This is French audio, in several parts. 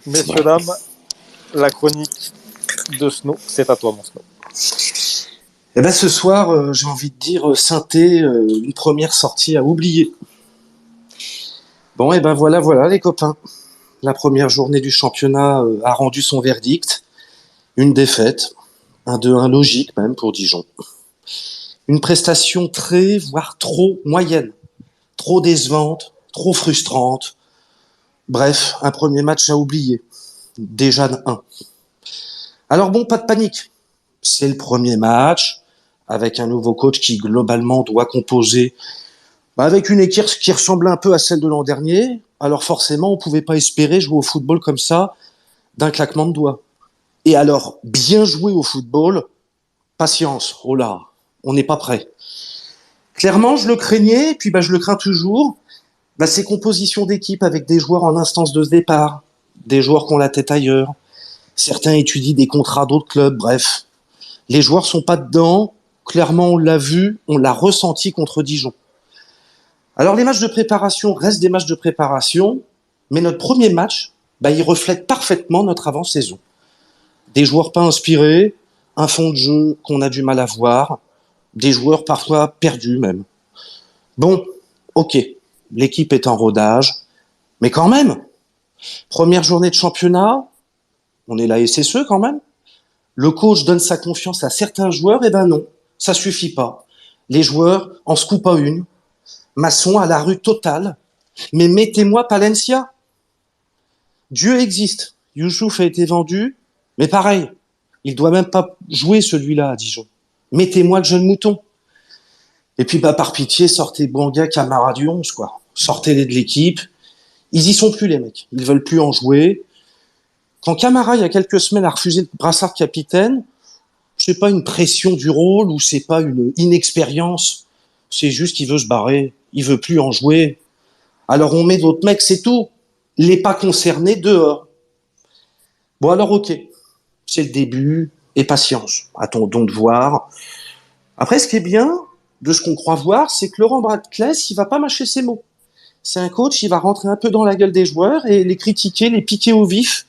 Messieurs, dames, la chronique de Snow, c'est à toi, mon Snow. Eh ben ce soir, j'ai envie de dire synthé, une première sortie à oublier. Bon, et ben voilà les copains. La première journée du championnat a rendu son verdict. Une défaite, un 2-1 logique même pour Dijon. Une prestation très, voire trop moyenne, trop décevante, trop frustrante. Bref, un premier match à oublier. Déjà de 1. Alors bon, pas de panique. C'est le premier match, avec un nouveau coach qui globalement doit composer avec une équipe qui ressemble un peu à celle de l'an dernier. Alors forcément, on pouvait pas espérer jouer au football comme ça, d'un claquement de doigts. Et alors, bien jouer au football, patience, oh là, on n'est pas prêt. Clairement, je le craignais, et puis je le crains toujours. Ces compositions d'équipe avec des joueurs en instance de départ, des joueurs qui ont la tête ailleurs, certains étudient des contrats d'autres clubs, bref. Les joueurs sont pas dedans, clairement on l'a vu, on l'a ressenti contre Dijon. Alors les matchs de préparation restent des matchs de préparation, mais notre premier match, il reflète parfaitement notre avant-saison. Des joueurs pas inspirés, un fond de jeu qu'on a du mal à voir, des joueurs parfois perdus même. Bon, ok, l'équipe est en rodage, mais quand même, première journée de championnat, on est la SSE quand même. Le coach donne sa confiance à certains joueurs, et non, ça suffit pas. Les joueurs en se coupent pas une. Masson à la rue totale. Mais mettez-moi Palencia. Dieu existe. Youssouf a été vendu, mais pareil, il doit même pas jouer celui-là à Dijon. Mettez-moi le jeune mouton. Et puis par pitié, sortez Bouanga, Camara du 11, quoi. Sortez-les de l'équipe. Ils y sont plus, les mecs. Ils veulent plus en jouer. Quand Camara, il y a quelques semaines, a refusé le brassard de capitaine, c'est pas une pression du rôle ou c'est pas une inexpérience. C'est juste qu'il veut se barrer. Il veut plus en jouer. Alors on met d'autres mecs, c'est tout. Les pas concernés dehors. Bon alors ok, c'est le début et patience. Attendons de voir. Après, ce qui est bien de ce qu'on croit voir, c'est que Laurent Bradclès, il va pas mâcher ses mots. C'est un coach, il va rentrer un peu dans la gueule des joueurs et les critiquer, les piquer au vif.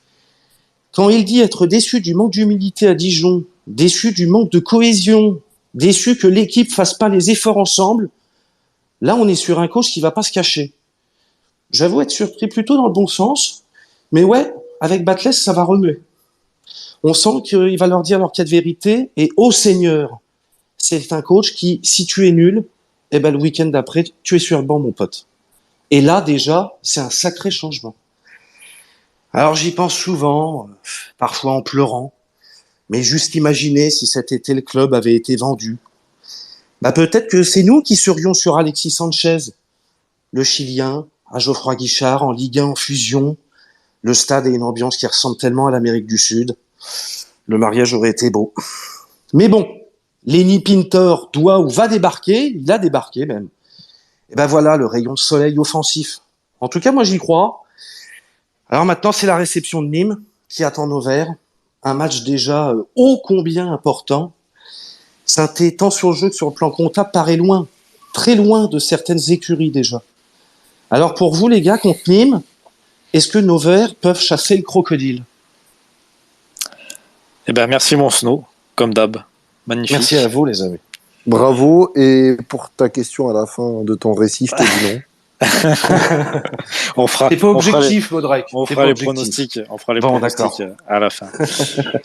Quand il dit être déçu du manque d'humilité à Dijon, déçu du manque de cohésion, déçu que l'équipe fasse pas les efforts ensemble, là on est sur un coach qui va pas se cacher. J'avoue être surpris plutôt dans le bon sens, mais ouais, avec Batles, ça va remuer. On sent qu'il va leur dire leur cas de vérité, et ô Seigneur, c'est un coach qui, si tu es nul, le week-end d'après, tu es sur le banc, mon pote. Et là, déjà, c'est un sacré changement. Alors j'y pense souvent, parfois en pleurant, mais juste imaginer si cet été le club avait été vendu. Peut-être que c'est nous qui serions sur Alexis Sanchez, le Chilien, à Geoffroy Guichard, en Ligue 1 en fusion. Le stade a une ambiance qui ressemble tellement à l'Amérique du Sud. Le mariage aurait été beau. Mais bon, Lenny Pintor doit ou va débarquer, il a débarqué même. Et voilà le rayon de soleil offensif. En tout cas, moi j'y crois. Alors maintenant, c'est la réception de Nîmes qui attend nos verts. Un match déjà ô combien important. Saint-Étienne, tant sur le jeu que sur le plan comptable, paraît loin, très loin de certaines écuries déjà. Alors pour vous les gars, contre Nîmes, est-ce que nos verts peuvent chasser le crocodile ? Merci mon Snow, comme d'hab. Magnifique. Merci à vous les amis. Bravo, et pour ta question à la fin de ton récit, je te dis non. On fera. T'es pas objectif, Laudrac. On fera les pronostics. On fera les pronostics à la fin.